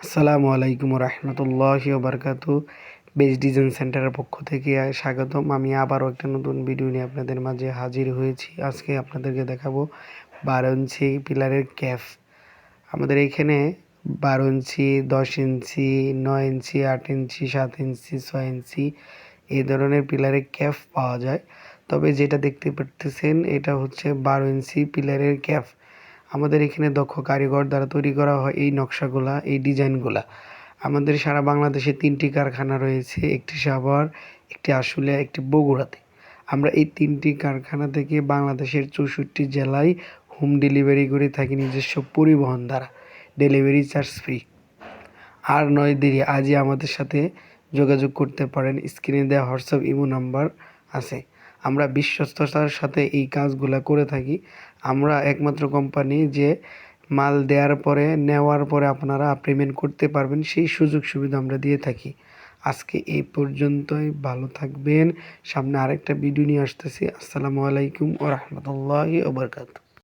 আসসালামু আলাইকুম রহমতুল্লাহি ওবরকাতু। বেস্ট ডিজাইন সেন্টারের পক্ষ থেকে স্বাগতম। আমি আবারও একটা নতুন ভিডিও নিয়ে আপনাদের মাঝে হাজির হয়েছি। আজকে আপনাদেরকে দেখাবো 12 ইঞ্চি পিলারের ক্যাফ। আমাদের এখানে 12 ইঞ্চি, 10 ইঞ্চি, 9 ইঞ্চি, 8 ইঞ্চি, 7 ইঞ্চি, 6 ইঞ্চি এই ধরনের পিলারের ক্যাফ পাওয়া যায়। তবে যেটা দেখতে পারতেছেন এটা হচ্ছে 12 ইঞ্চি পিলারের ক্যাফ। আমাদের এখানে দক্ষ কারিগর দ্বারা তৈরি করা হয় এই নকশাগুলা, এই ডিজাইনগুলা। আমাদের সারা বাংলাদেশে 3টি কারখানা রয়েছে, একটি সাভার, একটি আশুলিয়া, একটি বগুড়াতে। আমরা এই 3টি কারখানা থেকে বাংলাদেশের 64 জেলায় হোম ডেলিভারি করে থাকি নিজস্ব পরিবহন দ্বারা, ডেলিভারি চার্জ ফ্রি। আর নয় দেরি, আজই আমাদের সাথে যোগাযোগ করতে পারেন। স্ক্রিনে দেওয়া হোয়াটসঅ্যাপ ইমো নাম্বার আছে। আমরা বিশ্বস্ততার সাথে এই কাজগুলা করে থাকি। আমরা একমাত্র কোম্পানি যে মাল দেওয়ার পরে, নেওয়ার পরে আপনারা পেমেন্ট করতে পারবেন, সেই সুযোগ সুবিধা আমরা দিয়ে থাকি। আজকে এই পর্যন্তই, ভালো থাকবেন। সামনে আরেকটা ভিডিও নিয়ে আসতেছি। আসসালামু আলাইকুম ওয়া রাহমাতুল্লাহি ওয়া বারাকাতুহু।